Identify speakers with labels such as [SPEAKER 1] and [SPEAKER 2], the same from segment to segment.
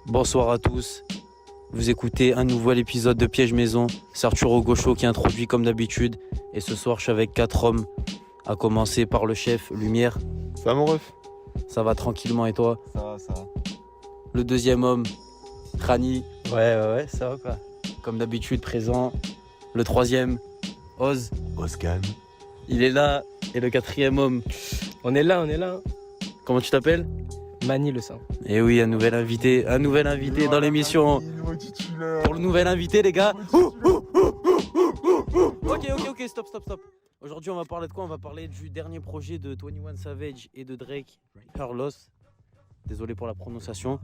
[SPEAKER 1] Bonsoir à tous, vous écoutez un nouvel épisode de Piège Maison, c'est Arturo Gaucho qui introduit comme d'habitude et ce soir je suis avec 4 hommes, à commencer par le chef Lumière.
[SPEAKER 2] Ça va mon ref?
[SPEAKER 1] Ça va tranquillement et toi?
[SPEAKER 2] Ça va.
[SPEAKER 1] Le deuxième homme, Rani,
[SPEAKER 3] Ouais, ça va quoi.
[SPEAKER 1] comme d'habitude présent. Le troisième, Oz,
[SPEAKER 2] Oscan.
[SPEAKER 1] il est là. Et le quatrième homme,
[SPEAKER 3] On est là.
[SPEAKER 1] comment tu t'appelles?
[SPEAKER 3] Mani le sang.
[SPEAKER 1] Eh oui, un nouvel invité dans l'émission. Pour le nouvel invité les gars. Ok, stop. Aujourd'hui on va parler de quoi? On va parler du dernier projet de 21 Savage et de Drake, Her Loss. Désolé pour la prononciation.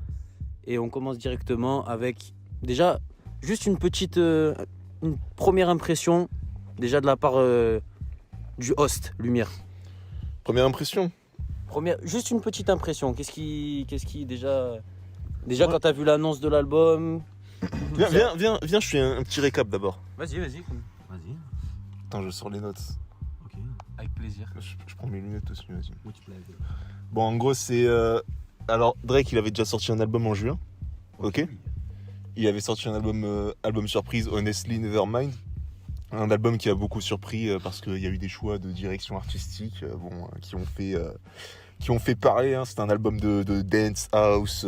[SPEAKER 1] Et on commence directement avec déjà juste une petite une première impression déjà de la part du host Lumière.
[SPEAKER 2] Première impression.
[SPEAKER 1] Juste une petite impression. Qu'est-ce qui déjà quand t'as vu l'annonce de l'album?
[SPEAKER 2] Viens, je fais un petit récap d'abord.
[SPEAKER 1] Vas-y.
[SPEAKER 2] Attends, je sors les notes.
[SPEAKER 1] Ok, avec plaisir.
[SPEAKER 2] Je prends mes lunettes aussi, vas-y. Bon, en gros, c'est... Alors, Drake, il avait déjà sorti un album en juin. Ok. Il avait sorti un album surprise, Honestly Nevermind. Un album qui a beaucoup surpris parce qu'il y a eu des choix de direction artistique qui ont fait parler. Hein. C'était un album de dance house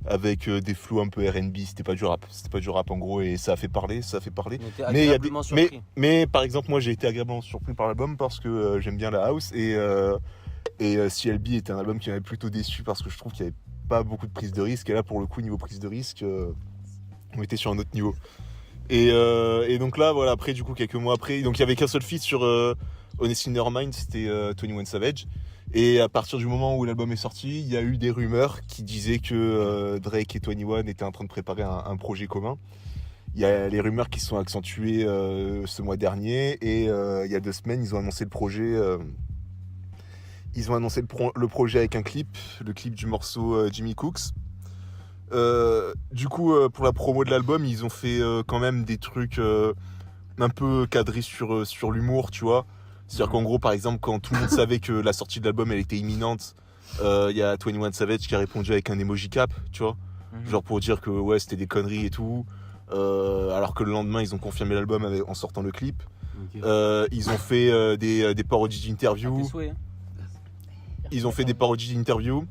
[SPEAKER 2] avec des flows un peu R&B. C'était pas du rap en gros, et ça a fait parler. Mais par exemple, moi j'ai été agréablement surpris par l'album parce que j'aime bien la house et CLB était un album qui m'avait plutôt déçu parce que je trouve qu'il n'y avait pas beaucoup de prise de risque, et là pour le coup niveau prise de risque on était sur un autre niveau. Et donc là, voilà, après, du coup, quelques mois après, donc il y avait qu'un seul feat sur Honestly Nevermind, c'était 21 Savage. Et à partir du moment où l'album est sorti, il y a eu des rumeurs qui disaient que Drake et 21 étaient en train de préparer un projet commun. Il y a les rumeurs qui se sont accentuées ce mois dernier, et il y a 2 semaines, ils ont annoncé le projet. Ils ont annoncé le projet avec un clip, le clip du morceau Jimmy Cooks. Du coup, pour la promo de l'album, ils ont fait quand même des trucs un peu cadrés sur l'humour, tu vois. C'est-à-dire qu'en gros, par exemple, quand tout le monde savait que la sortie de l'album elle était imminente, il y a 21 Savage qui a répondu avec un emoji cap, tu vois. Genre pour dire que ouais, c'était des conneries et tout. Alors que le lendemain, ils ont confirmé l'album en sortant le clip. Okay. Ils ont fait des parodies d'interviews. Ils ont fait des parodies d'interviews.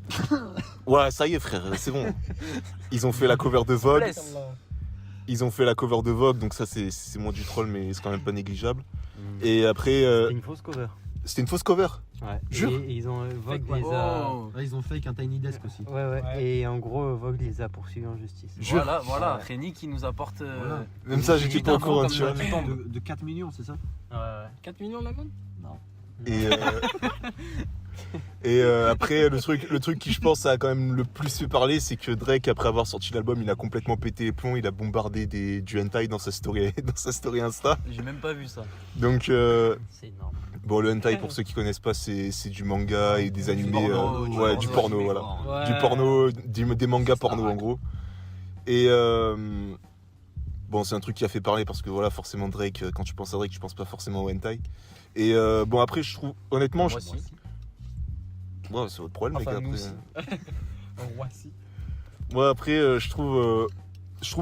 [SPEAKER 2] Ouais, ça y est, frère, c'est bon. Ils ont fait la cover de Vogue. Donc ça, c'est moins du troll, mais c'est quand même pas négligeable. Et après...
[SPEAKER 4] C'était une fausse cover.
[SPEAKER 2] C'était une fausse cover?
[SPEAKER 4] Ouais.
[SPEAKER 2] Jure?
[SPEAKER 4] Et ils ont Vogue les a...
[SPEAKER 5] Ouais, ils ont fake un Tiny Desk aussi.
[SPEAKER 4] Ouais. Et en gros, Vogue les a poursuivis en justice.
[SPEAKER 1] Jure. Voilà. Rémi qui nous apporte...
[SPEAKER 2] Voilà. Même ça, j'étais pas au courant, tu vois.
[SPEAKER 5] De 4 millions, c'est ça?
[SPEAKER 4] Ouais.
[SPEAKER 3] 4 millions d'amende?
[SPEAKER 4] Non.
[SPEAKER 2] Et après, le truc qui, je pense, a quand même le plus fait parler, c'est que Drake, après avoir sorti l'album, il a complètement pété les plombs. Il a bombardé du hentai dans sa story Insta.
[SPEAKER 1] J'ai même pas vu ça.
[SPEAKER 2] Donc,
[SPEAKER 4] c'est énorme.
[SPEAKER 2] Bon, le hentai, pour ceux qui connaissent pas, c'est du manga et des animés. Du porno, voilà. Ouais. Du porno, des mangas porno en gros. Et bon, c'est un truc qui a fait parler parce que voilà, forcément Drake, quand tu penses à Drake, tu penses pas forcément au hentai. Et bon, après, je trouve, honnêtement, ouais, c'est votre problème,
[SPEAKER 3] enfin,
[SPEAKER 2] les gars. Ouais, après, je trouve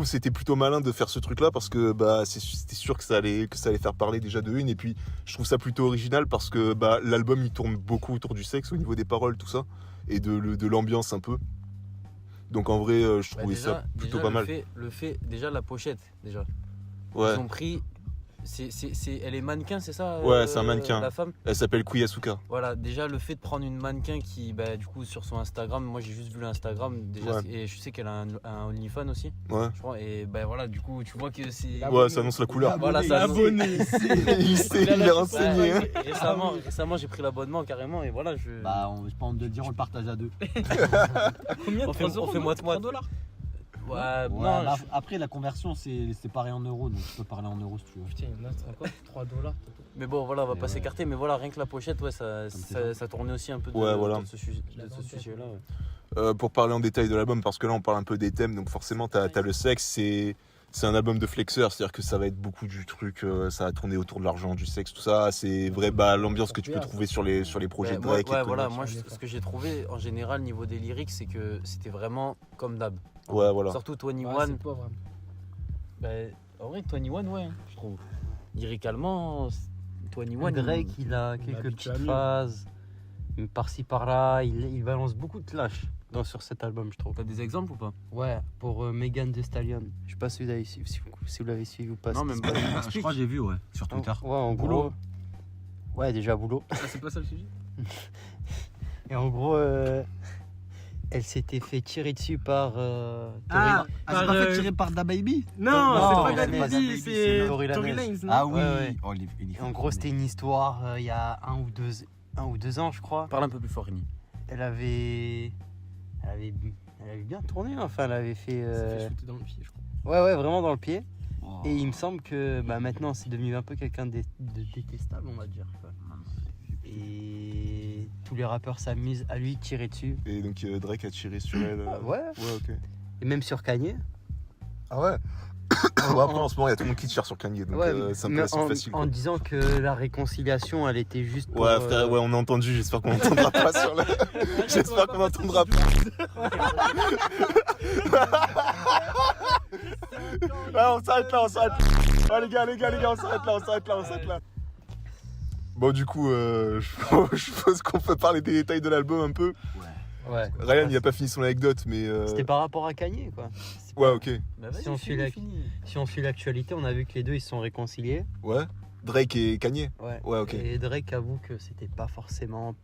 [SPEAKER 2] que c'était plutôt malin de faire ce truc-là parce que bah, c'était sûr que ça allait faire parler déjà de une. Et puis, je trouve ça plutôt original parce que bah, l'album, il tourne beaucoup autour du sexe au niveau des paroles, tout ça, et de l'ambiance un peu. Donc, en vrai, je trouvais ça plutôt pas mal.
[SPEAKER 1] Le fait, déjà, la pochette, déjà.
[SPEAKER 2] Ouais.
[SPEAKER 1] Ils ont pris... elle est mannequin, c'est ça?
[SPEAKER 2] Ouais, c'est un mannequin.
[SPEAKER 1] La femme.
[SPEAKER 2] Elle s'appelle Kui Asuka.
[SPEAKER 1] Voilà, déjà le fait de prendre une mannequin qui, bah, du coup, sur son Instagram, moi j'ai juste vu l'Instagram déjà, ouais. Et je sais qu'elle a un OnlyFans aussi.
[SPEAKER 2] Ouais.
[SPEAKER 1] Je crois, et bah voilà, du coup, tu vois que c'est.
[SPEAKER 2] Ouais, ça annonce la couleur.
[SPEAKER 1] Voilà, ça annonce.
[SPEAKER 2] Il est renseigné.
[SPEAKER 1] Récemment, j'ai pris l'abonnement carrément, et voilà, je.
[SPEAKER 5] Bah, j'ai pas honte de le dire, on le partage à 2.
[SPEAKER 3] Combien?
[SPEAKER 1] On fait moite-moite. Ouais,
[SPEAKER 5] Ouais,
[SPEAKER 1] non,
[SPEAKER 5] mais après, la conversion, c'est pareil en euros, donc tu peux parler en euros si tu veux.
[SPEAKER 3] Putain, il y en a, c'est encore 3 $.
[SPEAKER 1] mais bon, voilà, on va
[SPEAKER 5] Mais
[SPEAKER 1] pas
[SPEAKER 5] ouais.
[SPEAKER 1] s'écarter. Mais voilà, rien que la pochette, ouais,
[SPEAKER 5] c'est
[SPEAKER 1] ça tournait aussi un peu
[SPEAKER 2] Ouais, voilà.
[SPEAKER 1] de ce sujet-là.
[SPEAKER 2] Pour parler en détail de l'album, parce que là on parle un peu des thèmes, donc forcément t'as le sexe, c'est un album de flexeur, c'est-à-dire que ça va être beaucoup du truc, ça va tourner autour de l'argent, du sexe, tout ça. C'est vrai, l'ambiance que tu peux trouver sur les projets de Drake.
[SPEAKER 1] Ouais, voilà, moi, ce que j'ai trouvé en général, niveau des lyrics, c'est que c'était vraiment comme d'hab.
[SPEAKER 2] Ouais, voilà.
[SPEAKER 1] Surtout 21.
[SPEAKER 3] Ouais, c'est pauvre. Hein.
[SPEAKER 1] Ben, en vrai, 21, ouais, je trouve. Lyricalement, 21.
[SPEAKER 4] Drake, il a quelques
[SPEAKER 3] habitué à
[SPEAKER 4] petites
[SPEAKER 3] mieux.
[SPEAKER 4] phases, par-ci par-là. Il balance beaucoup de clash sur cet album, je trouve.
[SPEAKER 1] T'as des exemples ou pas?
[SPEAKER 4] Ouais, pour Megan Thee Stallion. Je sais pas si vous l'avez suivi, si vous l'avez suivi ou pas.
[SPEAKER 1] Non, même pas.
[SPEAKER 5] Je crois que j'ai vu, ouais, sur Twitter.
[SPEAKER 4] Ouais, en
[SPEAKER 3] Boulot.
[SPEAKER 4] gros. Ouais, déjà boulot.
[SPEAKER 3] Ah, c'est pas ça le sujet?
[SPEAKER 4] Et en gros, elle s'était fait tirer dessus par.
[SPEAKER 5] Ah,
[SPEAKER 3] Par,
[SPEAKER 5] c'est pas fait
[SPEAKER 3] euh,
[SPEAKER 5] tirer par Da Baby
[SPEAKER 3] Non,
[SPEAKER 4] Non,
[SPEAKER 3] c'est
[SPEAKER 4] Tory
[SPEAKER 3] pas
[SPEAKER 4] Lanez.
[SPEAKER 3] Baby, c'est
[SPEAKER 4] Tory
[SPEAKER 3] Tory
[SPEAKER 4] Lanez.
[SPEAKER 3] Lanez, non?
[SPEAKER 5] Ah oui.
[SPEAKER 4] Ouais, ouais.
[SPEAKER 5] Oh, il est
[SPEAKER 4] En gros, c'était une histoire il y a un ou deux ans, je crois.
[SPEAKER 1] Parle un peu plus fort, Rémi.
[SPEAKER 4] Elle avait bien tourné, hein. Enfin, elle avait fait.
[SPEAKER 3] Ça fait shooter dans le pied, je crois.
[SPEAKER 4] Ouais, vraiment dans le pied.
[SPEAKER 5] Oh.
[SPEAKER 4] Et il me semble que maintenant, c'est devenu un peu quelqu'un de détestable, on va dire, quoi. Et tous les rappeurs s'amusent à lui tirer dessus.
[SPEAKER 2] Et donc Drake a tiré sur elle.
[SPEAKER 4] Ouais.
[SPEAKER 2] Ouais, ok.
[SPEAKER 4] Et même sur Kanye.
[SPEAKER 2] Ah ouais. Bon, après en ce moment il y a tout le monde qui tire sur Kanye, donc c'est un peu
[SPEAKER 4] mais
[SPEAKER 2] facile.
[SPEAKER 4] en
[SPEAKER 2] Quoi.
[SPEAKER 4] disant que la réconciliation, elle était juste pour.
[SPEAKER 2] Ouais, frère, ouais, on a entendu, j'espère qu'on n'entendra pas sur la. J'espère qu'on n'entendra pas. Ah, on s'arrête là. Ah, les gars, on s'arrête là. Bon, du coup, je pense qu'on peut parler des détails de l'album un peu.
[SPEAKER 4] Ouais.
[SPEAKER 2] Ryan, il a pas fini son anecdote, mais.
[SPEAKER 4] C'était par rapport à Kanye, quoi.
[SPEAKER 2] Ouais, ok.
[SPEAKER 1] Bah, vas-y,
[SPEAKER 4] Si on suit Si on suit l'actualité, on a vu que les deux ils se sont réconciliés.
[SPEAKER 2] Ouais. Drake et Kanye.
[SPEAKER 4] Ouais.
[SPEAKER 2] Ouais, ok.
[SPEAKER 4] Et Drake avoue que c'était pas forcément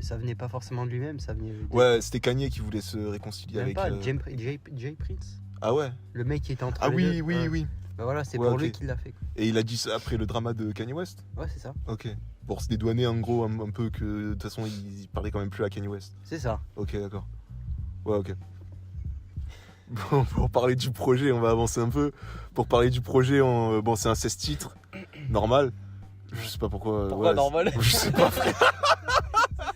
[SPEAKER 4] ça venait pas forcément de lui-même, ça venait.
[SPEAKER 2] Ouais, c'était Kanye qui voulait se réconcilier
[SPEAKER 4] Même
[SPEAKER 2] avec.
[SPEAKER 4] pas Jay Prince.
[SPEAKER 2] Ah ouais.
[SPEAKER 4] Le mec qui était entre
[SPEAKER 2] Ah
[SPEAKER 4] les
[SPEAKER 2] oui,
[SPEAKER 4] deux.
[SPEAKER 2] oui,
[SPEAKER 4] Ouais.
[SPEAKER 2] oui.
[SPEAKER 4] Bah voilà, c'est
[SPEAKER 2] Ouais,
[SPEAKER 4] pour
[SPEAKER 2] ok.
[SPEAKER 4] lui qu'il l'a fait. Quoi.
[SPEAKER 2] Et il a dit ça après le drama de Kanye West.
[SPEAKER 4] Ouais, c'est ça.
[SPEAKER 2] Ok. Pour se dédouaner en gros un peu que de toute façon il parlait quand même plus à Kanye West.
[SPEAKER 4] C'est ça.
[SPEAKER 2] Ok, d'accord. Ouais, ok. Bon, pour parler du projet, on va avancer un peu. Pour parler du projet, bon, c'est un 16 titres, normal. Je sais pas pourquoi.
[SPEAKER 1] Pourquoi
[SPEAKER 2] ouais,
[SPEAKER 1] normal?
[SPEAKER 2] Je sais pas, frère.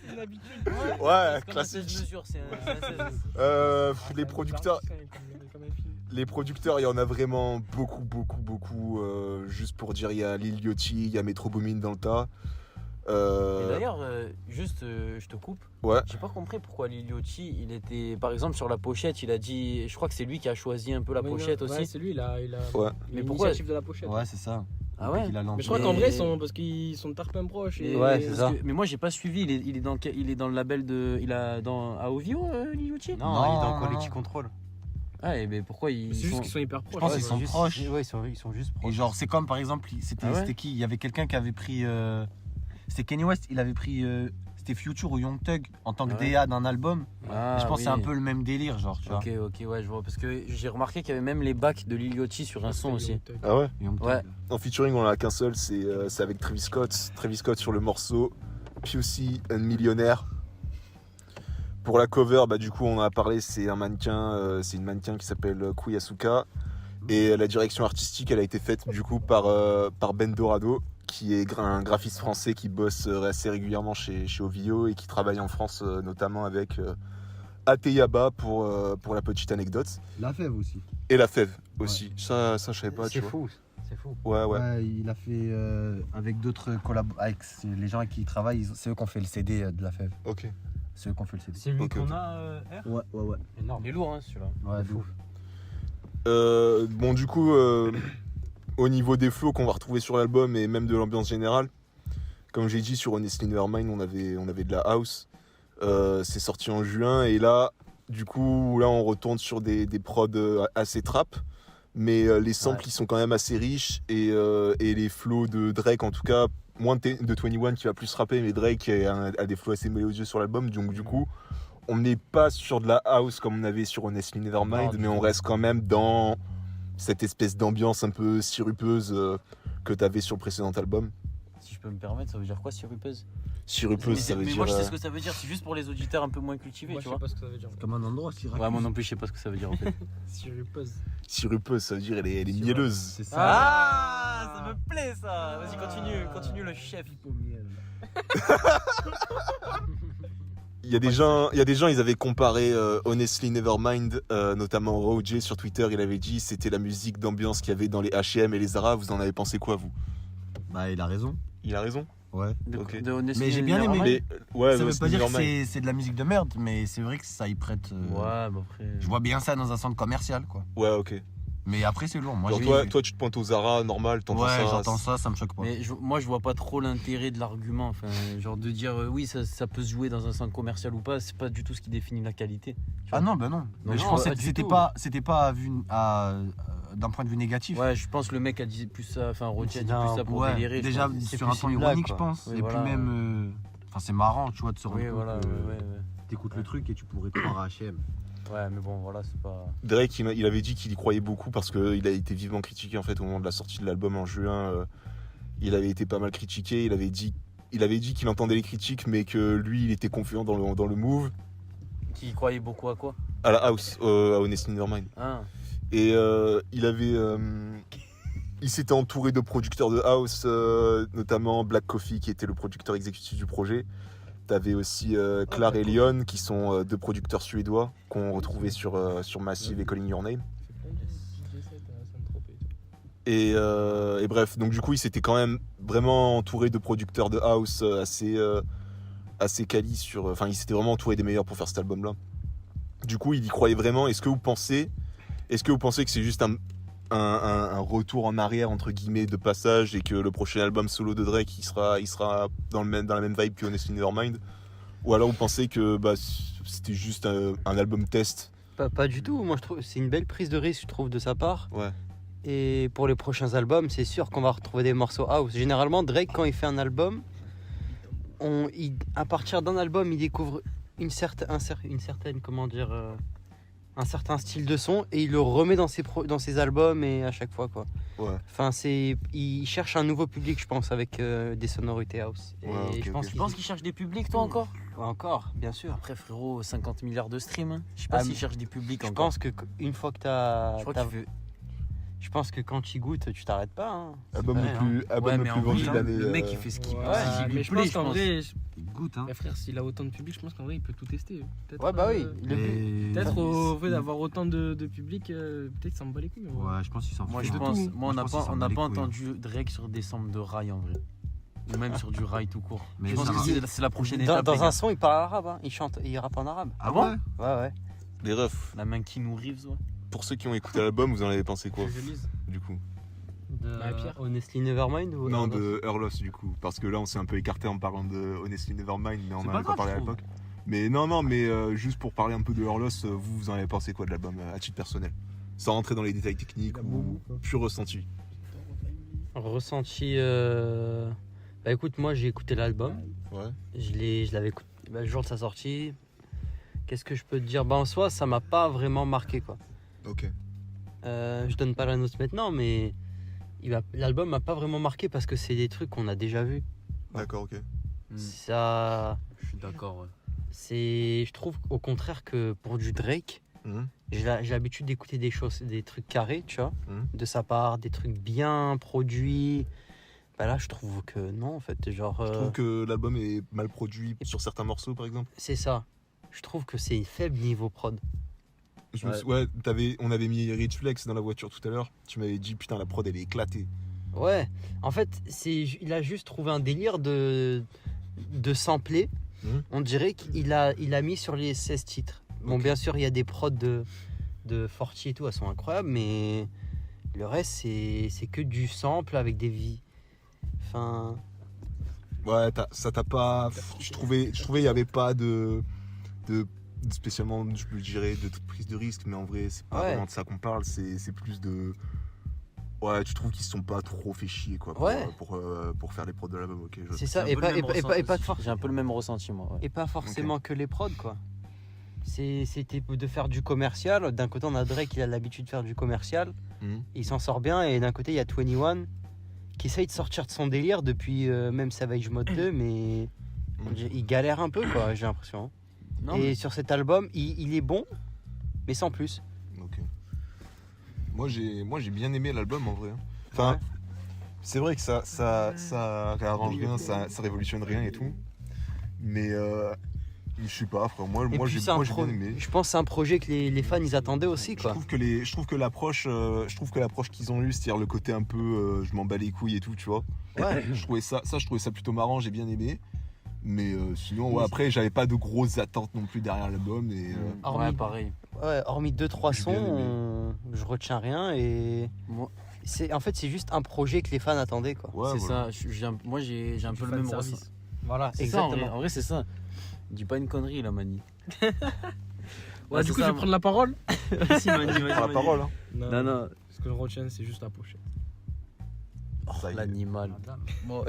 [SPEAKER 3] C'est une habitude.
[SPEAKER 2] Ouais,
[SPEAKER 1] Comme un
[SPEAKER 2] classique.
[SPEAKER 1] 16 mesures, c'est un 16.
[SPEAKER 2] Les producteurs, il y en a vraiment beaucoup. Juste pour dire, il y a Lil Yachty, il y a Metro Boomin dans le tas.
[SPEAKER 1] Et d'ailleurs, juste, je te coupe.
[SPEAKER 2] Ouais.
[SPEAKER 1] J'ai pas compris pourquoi Lil Yachty, il était, par exemple, sur la pochette, il a dit, je crois que c'est lui qui a choisi un peu la pochette aussi.
[SPEAKER 3] Ouais, c'est lui, il a
[SPEAKER 2] Ouais.
[SPEAKER 1] Mais pourquoi
[SPEAKER 3] l'initiative de la pochette.
[SPEAKER 5] Ouais, c'est ça.
[SPEAKER 1] Ah ouais.
[SPEAKER 5] Il a lancé.
[SPEAKER 3] Mais je crois
[SPEAKER 1] Mais-
[SPEAKER 3] qu'en vrai, parce qu'ils sont tarpin proches. Et...
[SPEAKER 4] Ouais, c'est
[SPEAKER 1] parce
[SPEAKER 4] ça.
[SPEAKER 1] mais moi j'ai pas suivi, il est dans le label de, à OVO, Lil Yachty.
[SPEAKER 4] Non, il est dans Quality Control.
[SPEAKER 1] Ah, et ben pourquoi ils
[SPEAKER 3] C'est juste
[SPEAKER 1] sont...
[SPEAKER 3] qu'ils sont hyper proches.
[SPEAKER 5] Je pense
[SPEAKER 3] Ouais,
[SPEAKER 5] qu'ils sont
[SPEAKER 4] juste-
[SPEAKER 5] proches.
[SPEAKER 4] Ouais, ils sont juste
[SPEAKER 5] Et
[SPEAKER 4] proches.
[SPEAKER 5] genre, c'est comme par exemple, c'était
[SPEAKER 1] Ah ouais
[SPEAKER 5] c'était qui? Il y avait quelqu'un qui avait pris. C'était Kanye West, il avait pris. C'était Future ou Young Thug en tant que
[SPEAKER 1] Ah ouais.
[SPEAKER 5] DA d'un album.
[SPEAKER 1] Ah,
[SPEAKER 5] Et je pense que c'est un
[SPEAKER 1] oui.
[SPEAKER 5] peu le même délire, genre, tu vois.
[SPEAKER 1] Ok, ouais, je vois. Parce que j'ai remarqué qu'il y avait même les bacs de Lil Yachty sur un son aussi.
[SPEAKER 2] Ah ouais.
[SPEAKER 5] Young Thug.
[SPEAKER 1] Ouais.
[SPEAKER 2] En featuring, on en a qu'un seul, c'est avec Travis Scott. Travis Scott sur le morceau Pussy and Millionnaire. Pour la cover, du coup, on en a parlé, c'est un mannequin, c'est une mannequin qui s'appelle Kui Asuka. Et la direction artistique, elle a été faite du coup par Ben Dorado, qui est un graphiste français qui bosse assez régulièrement chez OVO et qui travaille en France notamment avec Ateyaba pour la petite anecdote.
[SPEAKER 5] La Fève aussi.
[SPEAKER 2] Et La Fève aussi. Ça, je savais pas, tu
[SPEAKER 4] C'est
[SPEAKER 2] vois.
[SPEAKER 4] fou. C'est fou.
[SPEAKER 2] Ouais.
[SPEAKER 5] Il a fait avec d'autres collaborateurs, avec les gens avec qui il travaille, c'est eux qui ont fait le CD de La Fève.
[SPEAKER 2] Ok.
[SPEAKER 5] C'est eux qui ont fait le CD.
[SPEAKER 4] C'est lui
[SPEAKER 2] Ok,
[SPEAKER 4] qu'on
[SPEAKER 2] ok.
[SPEAKER 4] a, R
[SPEAKER 5] Ouais.
[SPEAKER 4] Énorme.
[SPEAKER 1] Il est lourd, hein, celui-là.
[SPEAKER 5] Ouais, de ouf.
[SPEAKER 2] Bon, du coup, au niveau des flows qu'on va retrouver sur l'album et même de l'ambiance générale, comme j'ai dit, sur Honestly Nevermind, on avait de la house. C'est sorti en juin et là, du coup, là, on retourne sur des prods assez trap. Mais les samples,
[SPEAKER 4] Ouais.
[SPEAKER 2] ils sont quand même assez riches et les flows de Drake, en tout cas, moins de 21 qui va plus rapper, mais Drake a des flows assez mélodieux sur l'album. Donc, du coup, on n'est pas sur de la house comme on avait sur Honestly Nevermind,
[SPEAKER 5] Non,
[SPEAKER 2] mais on reste quand même dans cette espèce d'ambiance un peu sirupeuse que tu avais sur le précédent album.
[SPEAKER 1] peux me permettre, ça veut dire quoi, sirupeuse?
[SPEAKER 2] Sirupeuse, ça veut
[SPEAKER 1] Mais
[SPEAKER 2] dire.
[SPEAKER 1] moi, je sais ce que ça veut dire, c'est juste pour les auditeurs un peu moins cultivés,
[SPEAKER 3] Moi,
[SPEAKER 1] tu
[SPEAKER 3] je sais
[SPEAKER 1] vois.
[SPEAKER 3] pas ce que ça veut dire.
[SPEAKER 5] Comme un endroit, Syracuse.
[SPEAKER 1] Ouais, moi non plus, je sais pas ce que ça veut dire en fait.
[SPEAKER 3] Sirupeuse.
[SPEAKER 2] Sirupeuse, ça veut dire elle est mielleuse.
[SPEAKER 5] C'est ça.
[SPEAKER 1] Ah, ça me plaît ça. Vas-y, continue le chef.
[SPEAKER 2] Il y a des gens, ils avaient comparé Honestly Nevermind, notamment Roger sur Twitter, il avait dit c'était la musique d'ambiance qu'il y avait dans les H&M et les Zara. Vous en avez pensé quoi, vous?
[SPEAKER 5] Bah, il a raison.
[SPEAKER 2] Il a raison.
[SPEAKER 5] Ouais.
[SPEAKER 2] Ok.
[SPEAKER 5] Mais j'ai bien aimé.
[SPEAKER 2] Mais ouais,
[SPEAKER 5] Ça veut
[SPEAKER 2] Honestly
[SPEAKER 5] pas dire que
[SPEAKER 2] Nevermind.
[SPEAKER 5] c'est de la musique de merde, mais c'est vrai que ça y prête.
[SPEAKER 1] Ouais, mais après.
[SPEAKER 5] Je vois bien ça dans un centre commercial, quoi.
[SPEAKER 2] Ouais, ok.
[SPEAKER 5] Mais après, c'est lourd. Moi,
[SPEAKER 2] Genre, toi, tu te pointes aux Zara, normal, t'entends
[SPEAKER 5] ouais,
[SPEAKER 2] ça.
[SPEAKER 5] j'entends ça, ça me choque pas.
[SPEAKER 1] Mais moi, je vois pas trop l'intérêt de l'argument. Enfin, genre de dire oui, ça peut se jouer dans un centre commercial ou pas, c'est pas du tout ce qui définit la qualité. tu vois.
[SPEAKER 5] Ah non, bah non. Mais je
[SPEAKER 1] non,
[SPEAKER 5] pense
[SPEAKER 1] pas
[SPEAKER 5] que
[SPEAKER 1] du
[SPEAKER 5] c'était
[SPEAKER 1] tout.
[SPEAKER 5] pas, d'un point de vue négatif.
[SPEAKER 1] Ouais, je pense que le mec a dit plus ça, enfin Roger a dit
[SPEAKER 4] Non,
[SPEAKER 1] plus ça pour
[SPEAKER 5] Ouais,
[SPEAKER 1] délirer. je
[SPEAKER 5] déjà
[SPEAKER 1] pense.
[SPEAKER 4] C'est
[SPEAKER 5] sur un
[SPEAKER 4] plus
[SPEAKER 5] ton
[SPEAKER 4] une blague,
[SPEAKER 5] ironique,
[SPEAKER 4] quoi.
[SPEAKER 5] je pense.
[SPEAKER 1] Oui,
[SPEAKER 5] et
[SPEAKER 1] voilà.
[SPEAKER 5] puis même, enfin, c'est marrant, tu vois, de se rendre
[SPEAKER 1] Oui,
[SPEAKER 5] compte
[SPEAKER 1] voilà,
[SPEAKER 5] que
[SPEAKER 1] ouais.
[SPEAKER 5] t'écoutes le truc et tu pourrais croire à H&M.
[SPEAKER 1] Ouais, mais bon, voilà, c'est pas.
[SPEAKER 2] Drake, il avait dit qu'il y croyait beaucoup parce qu'il a été vivement critiqué en fait au moment de la sortie de l'album en juin. Il avait été pas mal critiqué. Il avait dit qu'il entendait les critiques, mais que lui, il était confiant dans le move.
[SPEAKER 1] Qui croyait beaucoup à quoi?
[SPEAKER 2] À la house, à Honestly Nevermind.
[SPEAKER 1] Ah.
[SPEAKER 2] Et il s'était entouré de producteurs de house, notamment Black Coffee qui était le producteur exécutif du projet. T'avais aussi Clar et Leon qui sont deux producteurs suédois qu'on retrouvait sur Massive et Calling Your Name. Et bref, donc du coup il s'était quand même vraiment entouré de producteurs de house assez quali sur. Enfin, il s'était vraiment entouré des meilleurs pour faire cet album-là. Du coup, il y croyait vraiment. Est-ce que vous pensez que c'est juste un retour en arrière entre guillemets de passage et que le prochain album solo de Drake il sera dans la même vibe que Honestly Nevermind, ou alors vous pensez que c'était juste un album test?
[SPEAKER 4] Pas du tout. Moi, je trouve c'est une belle prise de risque, je trouve, de sa part.
[SPEAKER 2] Ouais.
[SPEAKER 4] Et pour les prochains albums, c'est sûr qu'on va retrouver des morceaux house. Généralement, Drake, quand il fait un album, à partir d'un album, il découvre une certaine, comment dire, un certain style de son et il le remet dans ses albums et à chaque fois, quoi.
[SPEAKER 2] Ouais.
[SPEAKER 4] Enfin, il cherche un nouveau public, je pense, avec des sonorités house. Et
[SPEAKER 2] Ouais, ok,
[SPEAKER 4] je pense
[SPEAKER 2] ok.
[SPEAKER 1] Tu penses qu'il cherche des publics, toi, encore?
[SPEAKER 4] Ouais, encore, bien sûr.
[SPEAKER 1] Après, frérot, 50 milliards de streams. Hein. Je sais pas
[SPEAKER 4] Ah,
[SPEAKER 1] s'il cherche des publics
[SPEAKER 4] Je
[SPEAKER 1] encore.
[SPEAKER 4] pense que une fois que t'as,
[SPEAKER 1] Je crois
[SPEAKER 4] t'as-
[SPEAKER 1] qu'il veut.
[SPEAKER 4] je pense que quand tu goûtes, tu t'arrêtes pas. Hein.
[SPEAKER 2] Album
[SPEAKER 4] vrai,
[SPEAKER 2] le plus
[SPEAKER 1] Ouais, mais en
[SPEAKER 2] vendu de
[SPEAKER 1] vrai,
[SPEAKER 2] l'année.
[SPEAKER 1] le mec, il fait ce qu'il
[SPEAKER 3] Ouais,
[SPEAKER 1] pense. Il lui
[SPEAKER 3] mais je
[SPEAKER 1] plaît,
[SPEAKER 3] pense qu'en vrai,
[SPEAKER 5] Il goûte, hein.
[SPEAKER 3] mais frère, s'il a autant de public, je pense qu'en vrai, il peut tout tester. Peut-être,
[SPEAKER 4] Ouais, bah oui.
[SPEAKER 3] Peut-être au fait
[SPEAKER 5] Ouais,
[SPEAKER 3] d'avoir autant de public, peut-être ça me bat les couilles.
[SPEAKER 5] je pense qu'il s'en fout.
[SPEAKER 1] Moi, je
[SPEAKER 3] de
[SPEAKER 1] pense.
[SPEAKER 3] tout.
[SPEAKER 1] Moi, on n'a
[SPEAKER 5] Je pense
[SPEAKER 1] pas,
[SPEAKER 5] qu'il
[SPEAKER 1] on n'a
[SPEAKER 5] s'en
[SPEAKER 1] pas
[SPEAKER 5] bat les couilles,
[SPEAKER 1] entendu Drake sur des samples de rail en vrai. Ou même sur du rail tout court.
[SPEAKER 5] Mais
[SPEAKER 1] Je pense
[SPEAKER 5] ça
[SPEAKER 1] que
[SPEAKER 5] va.
[SPEAKER 1] c'est la prochaine
[SPEAKER 4] Dans,
[SPEAKER 1] étape. les
[SPEAKER 4] dans
[SPEAKER 1] gars.
[SPEAKER 4] un son, il parle arabe. Hein. Il rappe en arabe.
[SPEAKER 5] Ah bon?
[SPEAKER 4] Ouais.
[SPEAKER 2] Les refs,
[SPEAKER 1] La main qui nous Reeves, ouais.
[SPEAKER 2] pour ceux qui ont écouté l'album, vous en avez pensé quoi
[SPEAKER 3] Je lise.
[SPEAKER 2] du coup?
[SPEAKER 3] Bah, Pierre.
[SPEAKER 4] Honestly Nevermind ou
[SPEAKER 2] Non, de Earlos du coup, parce que là on s'est un peu écarté en parlant de Honestly Nevermind, mais on
[SPEAKER 5] C'est
[SPEAKER 2] en
[SPEAKER 5] pas
[SPEAKER 2] avait pas
[SPEAKER 5] grave,
[SPEAKER 2] parlé à
[SPEAKER 5] je trouve.
[SPEAKER 2] l'époque. Mais non, mais juste pour parler un peu de Earlos, vous en avez pensé quoi de l'album à titre personnel, sans rentrer dans les détails techniques ou pur ressenti?
[SPEAKER 4] Ressenti. Bah écoute, moi j'ai écouté l'album.
[SPEAKER 2] Ouais.
[SPEAKER 4] Je l'avais écouté le jour de sa sortie. Qu'est-ce que je peux te dire? Bah en soi, ça m'a pas vraiment marqué, quoi.
[SPEAKER 2] Ok.
[SPEAKER 4] Je donne pas la note maintenant, mais l'album m'a pas vraiment marqué parce que c'est des trucs qu'on a déjà vus.
[SPEAKER 2] D'accord, ok.
[SPEAKER 4] Ça,
[SPEAKER 1] Je suis d'accord, ouais.
[SPEAKER 4] je trouve au contraire que pour du Drake,
[SPEAKER 2] Mhm.
[SPEAKER 4] j'ai l'habitude d'écouter des choses, des trucs carrés, tu vois,
[SPEAKER 2] Mhm.
[SPEAKER 4] de sa part, des trucs bien produits. Bah là, je trouve que non, en fait, genre.
[SPEAKER 2] Je trouve que l'album est mal produit sur certains morceaux par exemple.
[SPEAKER 4] C'est ça. Je trouve que c'est faible niveau prod.
[SPEAKER 2] On avait mis Rich Flex dans la voiture tout à l'heure. Tu m'avais dit putain la prod elle est éclatée.
[SPEAKER 4] Ouais, en fait, il a juste trouvé un délire de sampler.
[SPEAKER 2] Mhm.
[SPEAKER 4] On dirait qu'il a mis sur les 16 titres. Bon,
[SPEAKER 2] Ok.
[SPEAKER 4] bien sûr, il y a des prods de Forti et tout, elles sont incroyables, mais le reste, c'est que du sample avec des vies. Enfin,
[SPEAKER 2] Ouais, ça t'a pas. Je trouvais il y avait pas de spécialement, je le dirais, de toute prise de risque, mais en vrai c'est pas
[SPEAKER 4] Ouais.
[SPEAKER 2] vraiment de ça qu'on parle. C'est plus de. Ouais, tu trouves qu'ils se sont pas trop fait chier quoi
[SPEAKER 4] Ouais.
[SPEAKER 2] pour faire les prods de l'album. Ok.
[SPEAKER 4] c'est ça,
[SPEAKER 1] J'ai un
[SPEAKER 4] et
[SPEAKER 1] peu
[SPEAKER 4] pas,
[SPEAKER 1] le
[SPEAKER 4] et,
[SPEAKER 1] même
[SPEAKER 4] pas- et pas- et pas
[SPEAKER 1] ressenti.
[SPEAKER 4] for-
[SPEAKER 1] J'ai un peu le même ressenti, moi. Ouais.
[SPEAKER 4] et pas forcément que les prods, quoi. C'était de faire du commercial. D'un côté, on a Drake, il a l'habitude de faire du commercial.
[SPEAKER 2] Mhm.
[SPEAKER 4] Il s'en sort bien, et d'un côté, il y a 21 qui essaye de sortir de son délire depuis même Savage Mode 2, mais il galère un peu, quoi, j'ai l'impression.
[SPEAKER 1] Non,
[SPEAKER 4] Et
[SPEAKER 1] mais-
[SPEAKER 4] sur cet album, il est bon, mais sans plus.
[SPEAKER 2] Ok. Moi j'ai bien aimé l'album en vrai. Enfin,
[SPEAKER 4] Ouais.
[SPEAKER 2] c'est vrai que ça réarrange rien, ça révolutionne rien et tout. Mais je sais pas, frère. Moi
[SPEAKER 4] Et puis
[SPEAKER 2] j'ai
[SPEAKER 4] c'est un
[SPEAKER 2] bien aimé.
[SPEAKER 4] Je pense que c'est un projet que les fans ils attendaient aussi,
[SPEAKER 2] Je
[SPEAKER 4] quoi.
[SPEAKER 2] trouve que l'approche qu'ils ont eue, c'est-à-dire le côté un peu je m'en bats les couilles et tout, tu vois.
[SPEAKER 4] Ouais.
[SPEAKER 2] Je trouvais ça plutôt marrant, j'ai bien aimé. Mais sinon, ouais, après, j'avais pas de grosses attentes non plus derrière l'album. Et,
[SPEAKER 4] Hormis-
[SPEAKER 1] Ouais, pareil.
[SPEAKER 4] Ouais, hormis 2-3
[SPEAKER 2] J'ai bien aimé.
[SPEAKER 4] sons, je retiens rien et
[SPEAKER 1] Moi,
[SPEAKER 4] en fait c'est juste un projet que les fans attendaient, quoi.
[SPEAKER 2] ouais,
[SPEAKER 1] c'est
[SPEAKER 2] voilà.
[SPEAKER 1] ça. Moi, j'ai un peu le
[SPEAKER 3] Fan
[SPEAKER 1] même
[SPEAKER 3] service.
[SPEAKER 1] ressenti.
[SPEAKER 4] Voilà,
[SPEAKER 1] C'est ça, en vrai, c'est ça. Dis pas une connerie, là, Mani.
[SPEAKER 3] Ouais, du coup, je vais prendre la parole.
[SPEAKER 1] Vas-y, Mani, vas-y,
[SPEAKER 2] Prends la
[SPEAKER 1] Mani.
[SPEAKER 2] parole. Hein.
[SPEAKER 1] Non, non.
[SPEAKER 3] Ce que je retiens, c'est juste la pochette.
[SPEAKER 1] Oh,
[SPEAKER 2] Ça y est.
[SPEAKER 1] l'animal. Bon,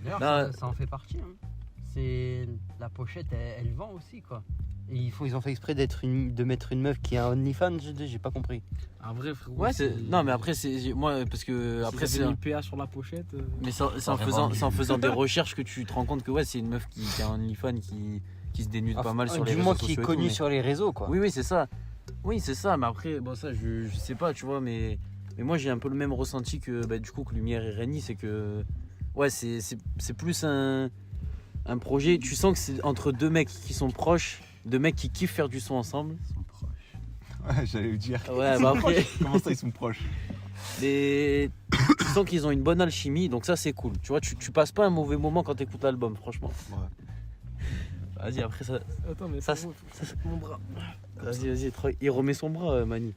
[SPEAKER 4] D'ailleurs,
[SPEAKER 1] Non.
[SPEAKER 4] ça en fait partie. Hein. C'est la pochette, elle vend aussi, quoi. Et ils ont fait exprès de mettre une meuf qui est un OnlyFans, j'ai pas compris.
[SPEAKER 3] Un vrai frérot.
[SPEAKER 1] ouais, non, mais après, c'est. Moi, parce que. Après, c'est.
[SPEAKER 3] mis PA sur la pochette.
[SPEAKER 1] Mais c'est en faisant des recherches que tu te rends compte que ouais, c'est une meuf qui a un OnlyFans qui se dénude pas mal sur les
[SPEAKER 4] du
[SPEAKER 1] réseaux
[SPEAKER 4] moins
[SPEAKER 1] sociaux.
[SPEAKER 4] qui est
[SPEAKER 1] et tout,
[SPEAKER 4] connu
[SPEAKER 1] mais-
[SPEAKER 4] sur les réseaux, quoi.
[SPEAKER 1] Oui, c'est ça. Oui, c'est ça. Mais après, bon, ça, je sais pas, tu vois, mais moi, j'ai un peu le même ressenti que du coup que Lumière et Réni, c'est que ouais, c'est plus un projet. Tu sens que c'est entre deux mecs qui sont proches, deux mecs qui kiffent faire du son ensemble.
[SPEAKER 2] Ouais, j'allais le dire.
[SPEAKER 1] Ouais, bah après.
[SPEAKER 2] Comment ça, ils sont proches?
[SPEAKER 1] Et tu sens qu'ils ont une bonne alchimie, donc ça c'est cool. Tu vois, tu passes pas un mauvais moment quand t'écoutes l'album, franchement. Vas-y, après ça.
[SPEAKER 3] Attends, mais
[SPEAKER 1] Ça,
[SPEAKER 3] frérot, faut mon bras.
[SPEAKER 1] Vas-y, il remet son bras, Mani.